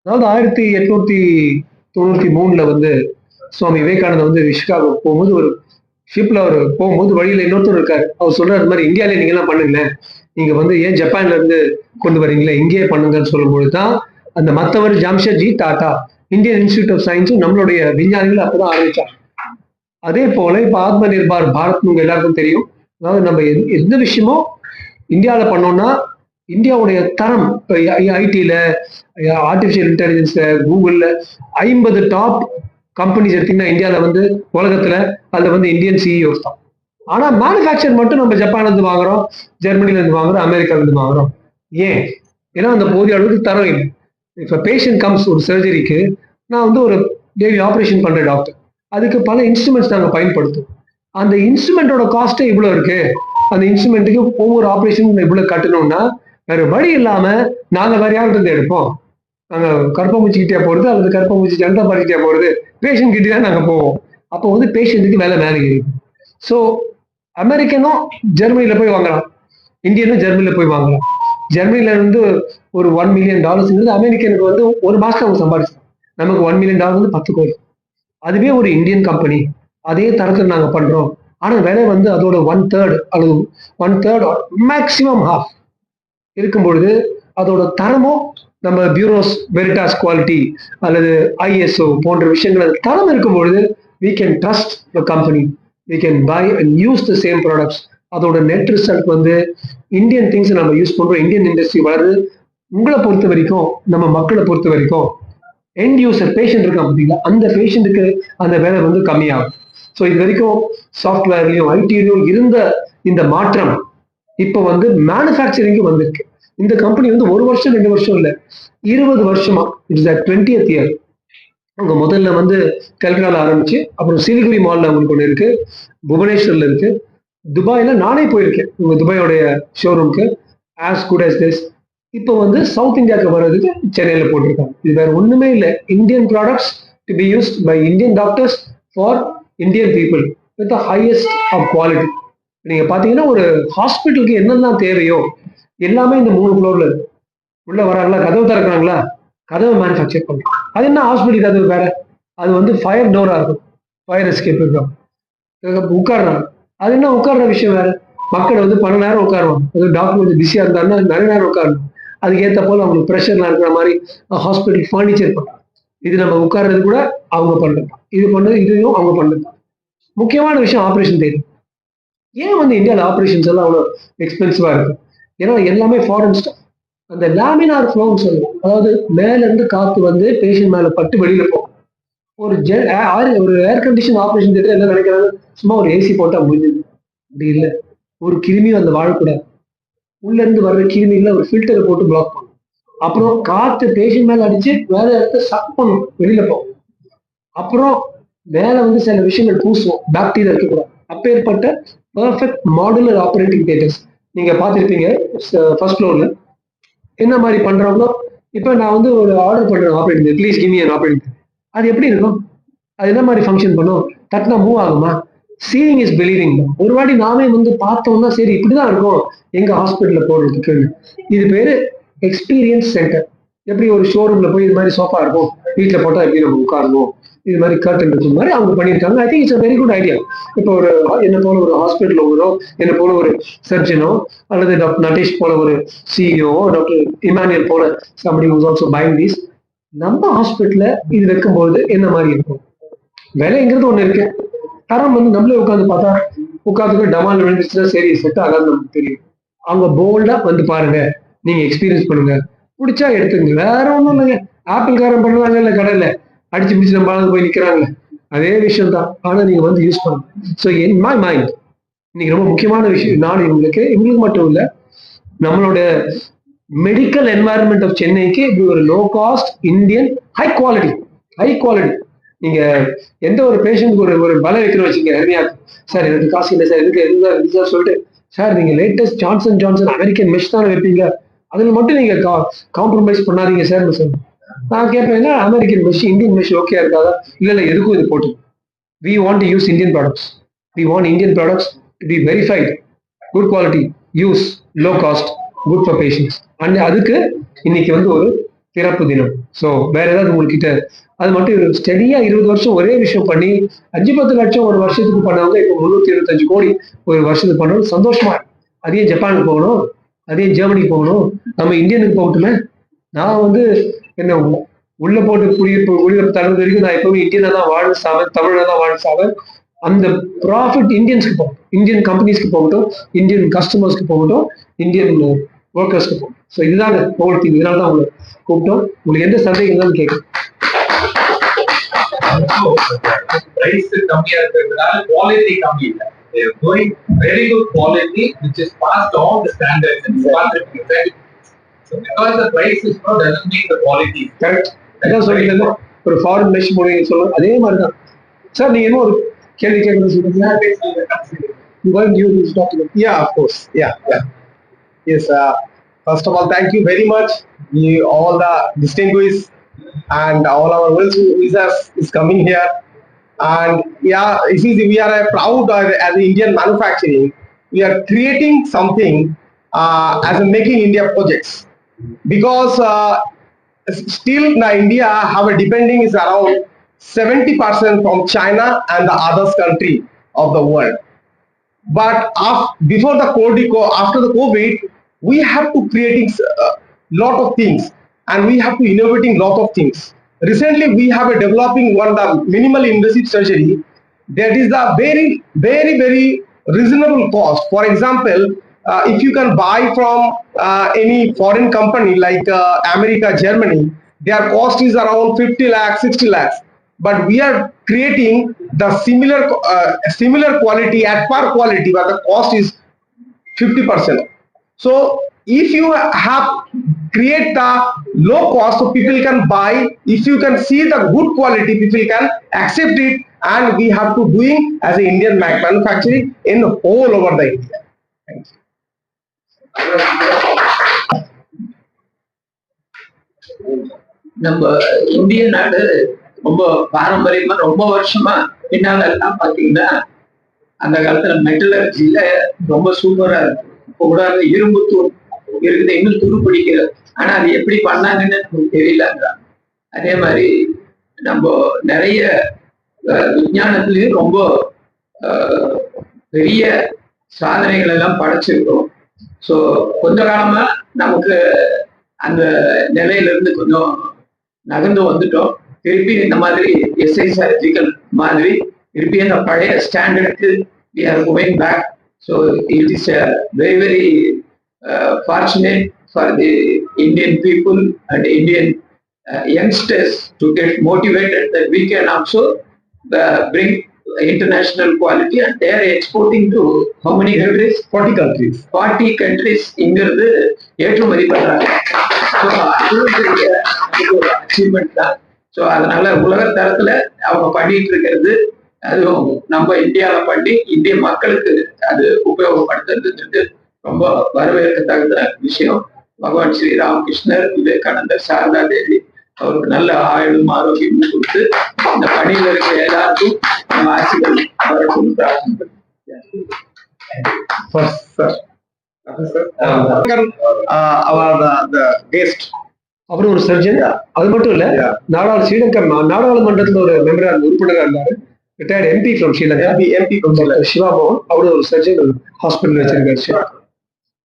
அதாவது 1893 வந்து சுவாமி விவேகானந்தர் வந்து சிகாகோ போகும்போது ஒரு ஷிப்ல அவர் போகும்போது வழியில இன்னொருத்தர் இருக்காரு. அவர் சொல்றாரு, "இது மாதிரி இந்தியாவிலே நீங்க எல்லாம் பண்ணுங்களேன். நீங்க வந்து ஏன் ஜப்பான்ல இருந்து கொண்டு வரீங்களே, இங்கேயே பண்ணுங்கன்னு" சொல்லும்போது தான் அந்த மத்தவர் Jamshedji Tata Indian institute of சயின்ஸும் நம்மளுடைய விஞ்ஞானிகள் அப்பதான் ஆரம்பிச்சாங்க. அதே போல இப்ப ஆத்ம நிர்பார் பாரத் உங்க எல்லாருக்கும் தெரியும். அதாவது நம்ம எந்த விஷயமும் இந்தியாவில் பண்ணோம்னா இந்தியாவுடைய தரம் இப்போ ஐடியில், ஆர்டிஃபிஷியல் இன்டெலிஜென்ஸ்ல, கூகுளில் 50 டாப் கம்பெனிஸ் எடுத்தீங்கன்னா இந்தியாவில் வந்து உலகத்தில் அதில் வந்து இந்தியன் சிஇஓஸ் தான். ஆனால் மேனுஃபேக்சர் மட்டும் நம்ம ஜப்பான்லேருந்து வாங்குறோம், ஜெர்மனிலேருந்து வாங்குறோம், அமெரிக்காலேருந்து வாங்குறோம். ஏன்? ஏன்னா அந்த போதிய அளவுக்கு தரம் இல்லை. இப்போ பேஷண்ட் கம்ஸ் ஒரு சர்ஜரிக்கு, நான் வந்து ஒரு டெய்லி ஆப்ரேஷன் பண்ணுற டாக்டர், அதுக்கு பல இன்ஸ்ட்ருமெண்ட்ஸ் நாங்கள் பயன்படுத்தும். அந்த இன்ஸ்ட்ருமெண்ட்டோட காஸ்ட்டே இவ்வளோ இருக்கு. அந்த இன்ஸ்ட்ருமெண்ட்டுக்கு ஒவ்வொரு ஆப்ரேஷனும் இவ்வளோ கட்டணும்னா வேற வழி இல்லாம நாங்க வேற யார்கிட்ட இருந்து எடுப்போம்? நாங்க கற்பமூச்சிக்கிட்டே போறது அல்லது கற்பமூச்சி ஜனதா பார்ட்டிக்கிட்டே போறது, பேஷண்ட் கிட்டே தான் நாங்க போவோம். அப்போ வந்து பேஷண்ட்டுக்கு வேலை மேலே ஏறும். ஸோ அமெரிக்கனும் ஜெர்மனியில போய் வாங்கலாம், இந்தியனும் ஜெர்மனியில போய் வாங்கலாம். ஜெர்மனில இருந்து ஒரு $1 மில்லியன் அமெரிக்கனுக்கு வந்து ஒரு மாசம் அவங்க சம்பாதிச்சாங்க. நமக்கு $1 மில்லியன் வந்து 10 கோடி. அதுவே ஒரு இந்தியன் கம்பெனி, அதே தரத்தில் நாங்க பண்றோம். ஆனா விலை வந்து அதோட 1/3 அல்லது 1/3 மேக்சிமம் ஹாஃப் இருக்கும் பொழுது அதோட தரமும் நம்ம பியூரோஸ் வெரிட்டாஸ் குவாலிட்டி அல்லது ஐஎஸ்ஓ போன்ற விஷயங்கள் தரம் இருக்கும் பொழுது we can trust the company, we can buy and use the same products. அதோட நெட் ரிசல்ட் வந்து இந்தியன் திங்ஸ் நம்ம யூஸ் பண்றோம், இந்தியன் இண்டஸ்ட்ரி வளருது. உங்களை பொறுத்த வரைக்கும், நம்ம மக்களை பொறுத்த வரைக்கும், எண்ட் யூசர் பேஷண்ட் இருக்கான் பார்த்தீங்களா, அந்த பேஷண்ட்டுக்கு அந்த வேலை வந்து கம்மியாகும். ஸோ இது வரைக்கும் சாஃப்ட்வேர்லையும் ஐடிலையும் இருந்த இந்த மாற்றம் இப்போ வந்து மேனுஃபேக்சரிங்கு வந்திருக்கு. இந்த கம்பெனி வந்து 1 வருஷம் 2 வருஷம் இல்லை, 20 வருஷமா, இட்ஸ் 20th இயர். அவங்க முதல்ல வந்து கல்கட்டால ஆரம்பிச்சு, அப்புறம் சிலிகுரி மால்ல அவங்களுக்கு ஒன்று இருக்கு, புவனேஸ்வர்ல இருக்கு, துபாயில நானே போயிருக்கேன் உங்க துபாயோடைய ஷோரூம்க்கு. As good as this. இப்போ வந்து சவுத் இந்தியாவுக்கு வர்றதுக்கு சென்னையில போட்டிருக்காங்க. இது வேற ஒண்ணுமே இல்லை, Indian products to be used by Indian doctors for Indian people with the highest of quality. நீங்க பாத்தீங்கன்னா ஒரு ஹாஸ்பிட்டலுக்கு என்னெல்லாம் தேவையோ எல்லாமே இந்த 3 ஃப்ளோர்ல இருக்கு. உள்ள வராங்களா, கதவு திறக்கிறாங்களா, கதவை மேனுஃபேக்சர் பண்றோம். அது என்ன ஹாஸ்பிட்டல் கதவு வேற, அது வந்து ஃபயர் டோரா இருக்கும், ஃபயர் எஸ்கேப் இருக்கும். உட்காடுறாங்க, அது என்ன உட்கார்ற விஷயம் வேற. மக்கள் வந்து பல நேரம் உட்காருவாங்க, அது டாக்டர் வந்து பிஸியா இருந்தாருன்னா நிறைய நேரம் உட்காரணும். அதுக்கு ஏற்ற போல அவங்களுக்கு ப்ரெஷர்லாம் இருக்கிற மாதிரி ஹாஸ்பிட்டல் ஃபர்னிச்சர் பண்றாங்க. இது நம்ம உட்கார்றது கூட அவங்க பண்றது, இது பண்ணது இதையும் அவங்க பண்றது. முக்கியமான விஷயம் ஆப்ரேஷன் தேட்டர். ஏன் வந்து இந்தியாவில் ஆப்ரேஷன்ஸ் எல்லாம் அவ்வளோ எக்ஸ்பென்சிவா இருக்கு? ஏன்னா எல்லாமே ஃபாரின் ஸ்டாக். அந்த லேமினார் ஃப்ளோன்னு சொல்லுவோம், அதாவது மேல இருந்து காத்து வந்து பேஷண்ட் மேல பட்டு வெளியில போகும். ஒரு ஒரு ஏர் கண்டிஷன் ஆப்ரேஷன் தேட்டர் என்ன நினைக்கிறாங்க, சும்மா ஒரு ஏசி போட்டா முடிஞ்சது. அப்படி இல்லை, ஒரு கிருமியும் அந்த வாழக்கூடாது. உள்ள இருந்து வர்ற கிருமிகளை ஒரு ஃபில்டரை போட்டு பிளாக் பண்ணும். அப்புறம் காத்து பேஷண்ட் மேல அடிச்சு வேற இடத்த சக் பண்ணும், வெளியில போகும். அப்புறம் மேல வந்து சில விஷயங்கள் பூசுவோம், பாக்டீரியா இருக்கக்கூடாது. அப்பேற்பட்ட பெர்ஃபெக்ட் மாடுலர் ஆப்ரேட்டிங் தியேட்டர்ஸ் நீங்க பார்த்துருப்பீங்க ஃபர்ஸ்ட் ஃப்ளோர்ல. என்ன மாதிரி பண்றவங்களோ, இப்போ நான் வந்து ஒரு ஆர்டர் பண்றேன் operating, please give me an operating, அது எப்படி இருக்கும், அது என்ன மாதிரி ஃபங்க்ஷன் பண்ணும், தட்டினா மூவ் ஆகுமா? Seeing is believing. ஒரு வாட்டி நாமே வந்து பார்த்தோம்னா சரி இப்படிதான் இருக்கும் எங்க ஹாஸ்பிட்டல்ல போடுறதுக்கு. இது பேரு எக்ஸ்பீரியன்ஸ் சென்டர். எப்படி ஒரு ஷோரூம்ல போய் இது மாதிரி சோஃபா இருக்கும், வீட்டுல போட்டா எப்படி நம்ம உட்காரணும், இது மாதிரி கர்டன் இருக்கிற மாதிரி அவங்க பண்ணியிருக்காங்க. I think it's very good idea. இப்போ ஒரு என்ன போல ஒரு ஹாஸ்பிட்டல் ஓனரோ, என்ன போல ஒரு சர்ஜனோ, அல்லது டாக்டர் நட்டேஷ் போல ஒரு சிஇஓ, டாக்டர் இமானுவேல் போல somebody who is also buying these, நம்ம ஹாஸ்பிட்டல்ல இது வைக்கும்போது என்ன மாதிரி இருக்கும்? விலைங்கிறது ஒண்ணு இருக்கு, தரம் வந்து நம்மளே உட்காந்து பார்த்தா உட்காந்து டமால் விழுந்துச்சுன்னா சரி செட் ஆகாது நமக்கு தெரியும். அவங்க போல்டா வந்து பாருங்க, நீங்க எக்ஸ்பீரியன்ஸ் பண்ணுங்க, பிடிச்சா எடுத்துங்க, வேற ஒண்ணும் இல்லைங்க. ஆப்பிள் காரம் பண்ணுவாங்க இல்ல கடையில, அடிச்சு பிடிச்சு நம்ம போய் நிக்கிறாங்க, அதே விஷயம் தான். ஆனா நீங்க வந்து யூஸ் பண்ணுங்க. ஸோ இன் மை மைண்ட் இன்னைக்கு ரொம்ப முக்கியமான விஷயம், நான் எங்களுக்கு மட்டும் இல்ல, நம்மளோட மெடிக்கல் என்வாயர்மெண்ட் ஆஃப் சென்னைக்கு இப்படி ஒரு low cost Indian high quality. நீங்க எந்த ஒரு பேஷண்ட்க்கு ஒரு ஒரு பல வைக்கணும் வச்சுங்க, ஹெர்னியாக்கு, சார் எனக்கு காசு இல்லை சார், எதுக்கு எதுக்கு சொல்லிட்டு, சார் நீங்க latest Johnson Johnson American mesh தானே வைப்பீங்க, அதில் மட்டும் நீங்க காம்ப்ரமைஸ் பண்ணாதீங்க சார்னு சொல்லுங்க. நான் கேட்பேன், American mesh Indian mesh okay இருக்காதா? இல்லை இல்லை, எதுக்கும் இது போட்டு, we want to use Indian products. We want Indian products to be verified, good quality, use, low cost, good for patients. And அதுக்கு இன்னைக்கு வந்து ஒரு பிறப்பு தினம். ஸோ வேற ஏதாவது உங்ககிட்ட அது மட்டும் ஸ்டெடியா 20 வருஷம் ஒரே விஷயம் பண்ணி 5-10 லட்சம் ஒரு வருஷத்துக்கு பண்ணவங்க இப்போ 325 கோடி ஒரு வருஷத்துக்கு பண்ணணும். சந்தோஷமா இருக்கு. அதே ஜப்பானுக்கு போகணும், அதே ஜெர்மனிக்கு போகணும், நம்ம இந்தியனுக்கு போகட்டுமே. நான் வந்து என்ன உள்ள போட்டு குடியிருப்பு தகுந்த வரைக்கும் நான் எப்பவுமே இந்தியனா தான் வாழ்ந்து சாவேன், தமிழனா தான் வாழ்ந்து சாவேன். அந்த ப்ராஃபிட் இந்தியன்ஸ்க்கு போகட்டும், இந்தியன் கம்பெனிஸ்க்கு போகட்டும், இந்தியன் கஸ்டமர்ஸ்க்கு போகட்டும், இந்தியன் ஒர்க்கர்ஸ்க்கு போகட்டும். ஸோ இதுதாங்க ஹோல் திங். இதனால தான் உங்களை கூப்பிட்டோம். உங்களுக்கு எந்த சந்தேகம் இருந்தாலும் கேட்கும். price கம்மியா இருக்கிறதுனால quality கம்மி இல்லை. They are doing very good quality which is past all the standards and so because the price is not doesn't mean the quality. Correct. அதான் சொல்றீங்க ஒரு ஃபாரின் மெஷ் மூலம் சொல்லுங்க அதே மாதிரி தான். சார் நீங்க என்ன ஒரு கேள்வி கேட்கணும்னு சொல்றீங்க? Yeah, of course. Yeah. Yes. First of all, thank you very much. All the distinguished and all our well-wishers is coming here. And yeah, we are proud as Indian manufacturing. We are creating something as a Making India projects because still now India have a depending is around 70% from China and the other country of the world. But before the after the COVID, we have to creating a lot of things and we have to innovating lot of things. Recently, we have a developing one the minimal invasive surgery that is the very, very, very reasonable cost. For example, if you can buy from any foreign company like America, Germany, their cost is around 50 lakhs, 60 lakhs. But we are creating the similar quality at par quality, but the cost is 50%. So if you have create the low cost, so people can buy. If you can see the good quality, people can accept it, and we have to doing as an Indian manufacturing in all over the India. Thanks. நம்ம இந்திய நாடு ரொம்ப பாரம்பரியமா ரொம்ப வருஷமா பின்னால எல்லாம் பாத்தீங்கன்னா அந்த காலத்துல மெட்டலர்ஜில ரொம்ப சூப்பரா இருக்கு. இப்போ கூட அந்த இரும்பு தூள் இருக்குது, இன்னும் துரு பிடிக்கிறது. ஆனா அது எப்படி பண்ணாங்கன்னு நமக்கு தெரியலங்கிறாங்க. அதே மாதிரி நம்ம நிறைய விஞ்ஞானத்திலயும் ரொம்ப பெரிய சாதனைகள் எல்லாம் படைச்சிருக்கோம். ஸோ கொஞ்ச காலமா நமக்கு அந்த நிலையில இருந்து கொஞ்சம் நகர்ந்து வந்துட்டோம். திருப்பி இந்த மாதிரி எஸ்ஐ சர்ஜிக்கல் மாதிரி திருப்பி அந்த பழைய ஸ்டாண்டர்டுக்கு we are going back. So it is very, very fortunate for the Indian people and Indian youngsters to get motivated that we can also bring international quality, and they are exporting to how many countries? 40 countries. 40 countries இங்கிருந்து ஏற்றுமதி பண்றாங்க. So அதுவும் பெரிய ஒரு achievement தான். So அதனால உலக தரத்துல அவங்க பண்ணிட்டு இருக்கிறது, அதுவும் நம்ம இந்தியாவில் பண்ணி இந்திய மக்களுக்கு அது உபயோகப்படுத்துறதுன்றது ரொம்ப வரவேற்கத்தகுந்த விஷயம். பகவான் ஸ்ரீ ராமகிருஷ்ணர், விவேகானந்தர், சாரதா தேவி அவருக்கு நல்ல ஆயுளும் ஆரோக்கியமும் கொடுத்து இந்த பணியில் இருக்கிற எல்லாருக்கும் நம்ம ஆட்சிகள் வரட்டும் பிரார்த்தனை. அவரும் ஒரு சர்ஜன். அது மட்டும் இல்ல, ஸ்ரீலங்கா நாடாளுமன்றத்துல ஒரு மெம்பரா உறுப்பினராக இருந்தாரு. Retired MP from Sri Lanka, MP from Siva மோகன். அவரும் ஒரு சர்ஜன், ஹாஸ்பிட்டல் வச்சிருக்காரு.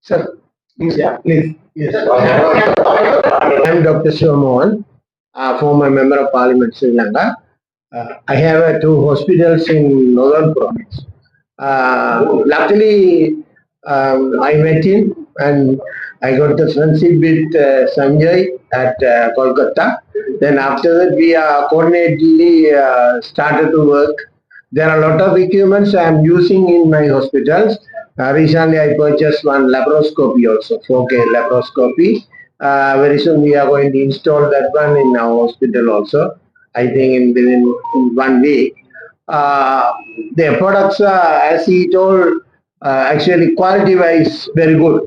Sir I am Dr. Shiva Mohan, former member of Parliament Sri Lanka. I have two hospitals in Northern Province. Luckily, I met him and I got the friendship with Sanjay at Kolkata. Then after that, we coordinatedly started to work. There are a lot of equipments I am using in my hospitals. Recently, I purchased one laparoscopy also, 4K laparoscopy. Very soon, we are going to install that one in our hospital also. I think within 1 week. Their products are, as he told, actually quality-wise very good.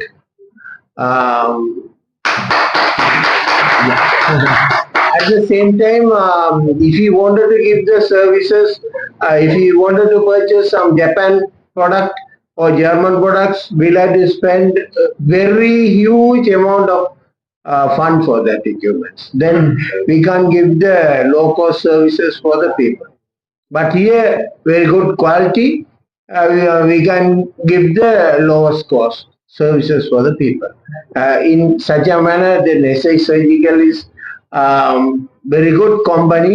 At the same time, if you wanted to give the services, if you wanted to purchase some Japan product or German products, we'll have to spend a very huge amount of fund for that equipment. Then we can't give the low-cost services for the people. But here, very good quality, we can give the lowest cost services for the people. In such a manner, then SI Surgical is very good company.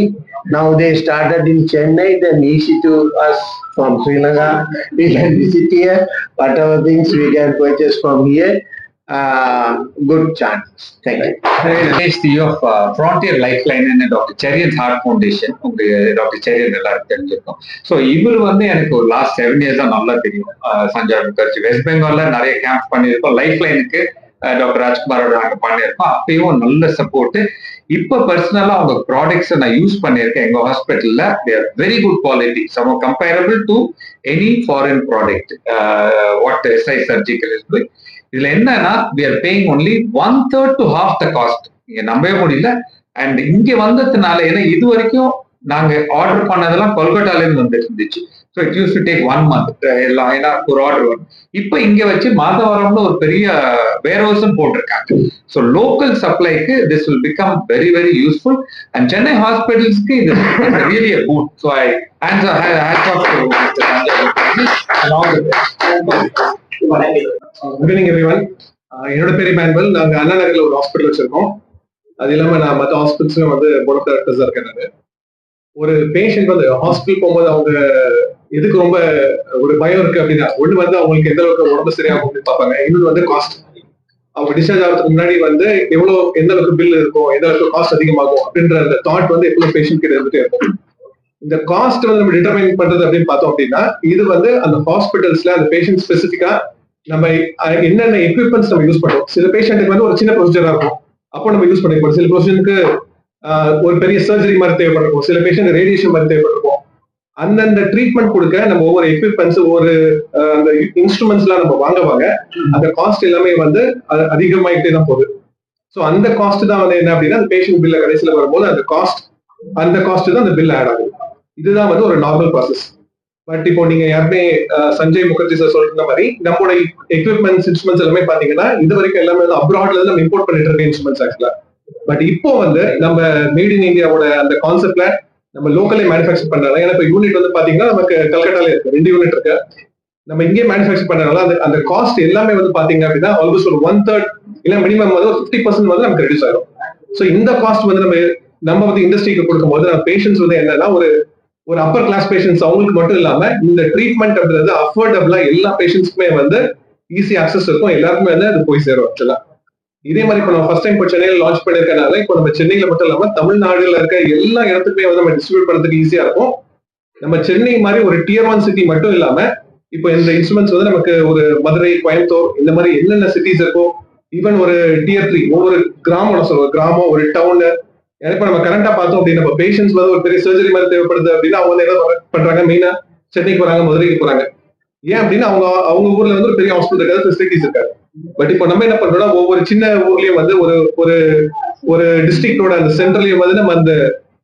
Now they started in Chennai, then easy to us from Sri Lanka. We can visit here, whatever things we can purchase from here. Good chance. Thank you. CEO of Frontier Lifeline and Dr. Cherian Heart Foundation. Dr. Cherian எல்லாரும் தெரிஞ்சிருக்கும். So இவர் வந்து எனக்கு ஒரு last 7 years நல்லா தெரியும். Sanjay Mukherjee west பெங்கால்ல நிறைய camp பண்ணியிருக்கோம். லைஃப் லைனுக்கு டாக்டர் ராஜ்குமாரோட நாங்கள் பண்ணியிருக்கோம். அப்பயும் நல்ல சப்போர்ட். இப்போ பர்சனலா அவங்க ப்ராடக்ட்ஸ் நான் யூஸ் பண்ணியிருக்கேன் எங்க ஹாஸ்பிட்டல்ல. They're very good quality, some comparable to any foreign product what SI Surgical is doing. இதுல என்னன்னா we are paying only 1/3 to half the cost. நீங்க நம்பவே முடியல. அண்ட் இங்க வந்ததுனால ஏன்னா இது வரைக்கும் நாங்க ஆர்டர் பண்ணதெல்லாம் கொல்கட்டால இருந்து வந்துட்டு இருந்துச்சு. So it use to take 1 month எல்லாம் ஏன்னா ஒரு ஆர்டர் வரும். இப்போ இங்க வச்சு மாதவரம்னு ஒரு பெரிய வேர் ஹவுஸும் போட்டிருக்காங்க. ஸோ லோக்கல் சப்ளைக்கு this will become very very useful. And Chennai ஹாஸ்பிட்டல்ஸ்க்கு இது really a boon. So I hands of good evening everyone. என்னோட பேர் மேனுவல். நாங்க அண்ணா நகர்ல ஒரு ஹாஸ்பிட்டல் வச்சிருக்கோம். அது இல்லாம நான் மற்ற ஹாஸ்பிட்டல்ஸ்ல வந்து போர்ட் ஆஃப் டைரக்டர்ஸா இருக்கேன். நான் ஒரு பேஷண்ட் வந்து ஹாஸ்பிட்டல் போகும்போது அவங்க எதுக்கு ரொம்ப ஒரு பயம் இருக்கு அப்படின்னா, ஒண்ணு வந்து அவங்களுக்கு எந்த அளவுக்கு உடம்பு சரியாகும் அப்படின்னு பார்ப்பாங்க. இன்னொன்று வந்து காஸ்ட். அவங்க டிஸ்சார்ஜ் ஆகிறதுக்கு முன்னாடி வந்து எந்த அளவுக்கு பில் இருக்கும், எந்த அளவுக்கு காஸ்ட் அதிகமாகும் அப்படின்ற அந்த தாட் வந்து எப்பவுமே பேஷண்ட் கிட்ட இருந்துட்டே இருக்கும். இந்த காஸ்ட் வந்து நம்ம டிட்டர்மைன் பண்றது அப்படின்னு பார்த்தோம் அப்படின்னா, இது வந்து அந்த ஹாஸ்பிட்டல்ஸ்ல அந்த பேஷண்ட் ஸ்பெசிபிக்கா நம்ம என்னென்ன எக்யூப்மெண்ட்ஸ் நம்ம யூஸ் பண்றோம். சில பேஷண்ட்டுக்கு வந்து ஒரு சின்ன ப்ரொசீஜரா இருக்கும், அப்போ நம்ம யூஸ் பண்ணிருப்போம். சில பேஷண்ட்க்கு ஒரு பெரிய சர்ஜரி மாதிரி தேவைப்பட்டிருக்கும், சில பேஷண்ட் ரேடியேஷன் மாதிரி தேவைப்பட்டிருக்கும். அந்தந்த ட்ரீட்மெண்ட் கொடுக்க நம்ம ஒவ்வொரு எக்யூப்மெண்ட்ஸ் ஒவ்வொரு அந்த இன்ஸ்ட்ருமெண்ட்ஸ் எல்லாம் நம்ம வாங்க அந்த காஸ்ட் எல்லாமே வந்து அதிகமாயிட்டே தான் போகுது. ஸோ அந்த காஸ்ட் தான் வந்து என்ன அப்படின்னா, அந்த பேஷண்ட் பில்ல கடைசியில வரும்போது அந்த காஸ்ட் தான் அந்த பில் ஆட் ஆகுது. இதுதான் வந்து ஒரு நார்மல் ப்ராசஸ். பட் இப்போ நீங்க யாருமே சஞ்சய் முகர்ஜி சார் சொல்ற மாதிரி நம்மளோட எக்யூப்மெண்ட்ஸ் இன்ஸ்ட்ருமெண்ட்ஸ் எல்லாமே பாத்தீங்கன்னா இது வரைக்கும் எல்லாமே வந்து அப்ராட்ல இருந்து நம்ம இம்போர்ட் பண்ணிட்டு இருக்க இன்ஸ்ட்ருமெண்ட்ஸ் ஆக்சுவலா. பட் இப்போ வந்து நம்ம மேட் இன் இந்தியாவோட அந்த கான்செப்ட்ல நம்ம லோக்கலே மேனுஃபேக்சர் பண்றாங்க. ஏன்னா இப்போ யூனிட் வந்து பாத்தீங்கன்னா நமக்கு கல்கட்டால இருக்கு, 2 யூனிட் இருக்கு. நம்ம இங்கே மேனுஃபேக்சர் பண்றதுனால அந்த காஸ்ட் எல்லாமே வந்து பாத்தீங்க அப்படின்னா ஆல்மோஸ்ட் ஒரு 1/3 இல்ல மினிமம் வந்து ஒரு 50% வந்து நமக்கு ரெடியூஸ் ஆகும். ஸோ இந்த காஸ்ட் வந்து நம்ம வந்து இண்டஸ்ட்ரிக்கு கொடுக்கும்போது நம்ம பேஷண்ட்ஸ் வந்து என்னன்னா ஒரு அப்பர் கிளாஸ் பேஷண்ட்ஸ் அவங்களுக்கு மட்டும் இல்லாம இந்த ட்ரீட்மெண்ட் அப்படின்றது அஃபோர்டபுளா எல்லா பேஷண்ட்ஸ்க்குமே வந்து ஈஸி ஆக்சஸ் இருக்கும், எல்லாருக்குமே வந்து அது போய் சேரும் ஆக்சுவலா. இதே மாதிரி இப்போ நம்ம ஃபர்ஸ்ட் டைம் இப்போ சென்னையில லான்ச் பண்ணிருக்கனால இப்போ நம்ம சென்னையில மட்டும் இல்லாம தமிழ்நாடுல இருக்க எல்லா இடத்துக்குமே வந்து நம்ம டிஸ்ட்ரிபியூட் பண்றதுக்கு ஈஸியா இருக்கும். நம்ம சென்னை மாதிரி ஒரு டியர் 1 சிட்டி மட்டும் இல்லாம இப்போ இந்த இன்ஸ்ட்ருமெண்ட்ஸ் வந்து நமக்கு ஒரு மதுரை, கோயம்புத்தூர் இந்த மாதிரி என்னென்ன சிட்டிஸ் இருக்கோ, ஈவன் ஒரு டியர் 3 ஒவ்வொரு கிராமம் ஒரு டவுன். இப்ப நம்ம கரண்டா பார்த்தோம் அப்படின்னா நம்ம பேஷண்ட்ஸ் வந்து ஒரு பெரிய சர்ஜரி மாதிரி தேவைப்படுது அப்படின்னா அவங்க வந்து என்ன பண்றாங்க, மெயினா சென்னைக்கு போறாங்க, மதுரைக்கு போறாங்க. ஏன் அப்படின்னா அவங்க ஊர்ல வந்து ஒரு பெரிய ஹாஸ்பிட்டல் இருக்காது, ஃபெசிலிட்டிஸ் இருக்காது. பட் இப்போ நம்ம என்ன பண்றோம்னா ஒவ்வொரு சின்ன ஊர்லயும் வந்து ஒரு டிஸ்ட்ரிக்டோட அந்த சென்ட்ரலையும் வந்து நம்ம அந்த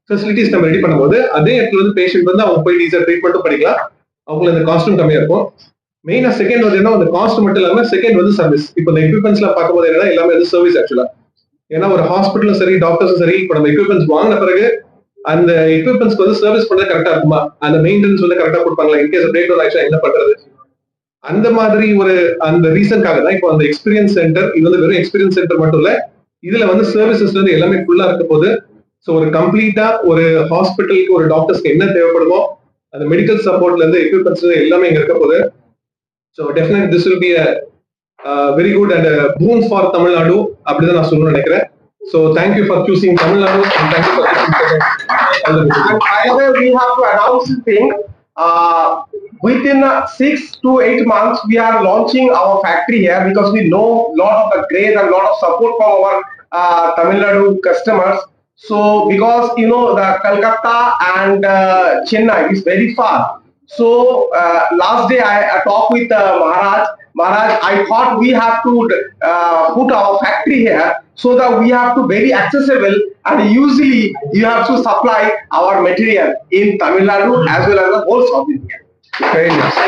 ஃபெசிலிட்டிஸ் நம்ம ரெடி பண்ணும்போது அதே இடத்துல வந்து பேஷண்ட் வந்து அவங்க போய் ஈஸியா ட்ரீட்மெண்ட்டும் பண்ணிக்கலாம், அவங்களுக்கு அந்த காஸ்டும் கம்மியா இருக்கும். மெயினா செகண்ட் வந்து என்ன, அந்த காஸ்ட் மட்டும் இல்லாம செகண்ட் வந்து சர்வீஸ். இப்போ இந்த எக்யூப்மெண்ட்ஸ் எல்லாம் பார்க்கும்போது என்னன்னா எல்லாமே வந்து சர்வீஸ் ஆக்சுவலா. ஏன்னா ஒரு ஹாஸ்பிட்டலும் சரி டாக்டர்ஸும் சரி இப்போ நம்ம எக்யூப்மெண்ட்ஸ் வாங்கின பிறகு அந்த எக்யூப்மெண்ட்ஸ்க்கு வந்து சர்வீஸ் பண்றது கரெக்டா இருக்குமா, அந்த மெயின்டெனன்ஸ் வந்து கரெக்டா கொடுப்பாங்களா, இன்கேஸ் பிரேக் டவுன் ஆக்சுவலா என்ன பண்றது, அந்த மாதிரி அந்த ரீசன்காக தான் இப்போ அந்த எக்ஸ்பீரியன்ஸ் சென்டர். இது வந்து வெறும் எக்ஸ்பீரியன்ஸ் சென்டர் மட்டும் இல்ல, இதுல வந்து சர்வீசஸ்ல இருந்து எல்லாமே ஃபுல்லா இருக்க போது. ஸோ ஒரு கம்ப்ளீட்டா ஒரு ஹாஸ்பிட்டலுக்கு ஒரு டாக்டர்ஸ்க்கு என்ன தேவைப்படுமோ அந்த மெடிக்கல் சப்போர்ட்ல இருந்து எக்யூப்மெண்ட்ஸ் எல்லாமே இங்க இருக்க போது. So definitely this will be very good and boon for Tamil Nadu அப்படிதான் நான் சொல்லணும்னு நினைக்கிறேன். So thank you for choosing Tamil Nadu and thank you for choosing. And by the way, we have to announce the thing. Within 6 to 8 months, we are launching our factory here because we know lot of the grace and lot of support from our Tamil Nadu customers. So because you know the Kolkata and Chennai is very far. So last day I talked with Maharaj, I thought we have to put our factory here so that we have to very accessible and usually you have to supply our material in Tamil Nadu as well as the whole South India. Very nice.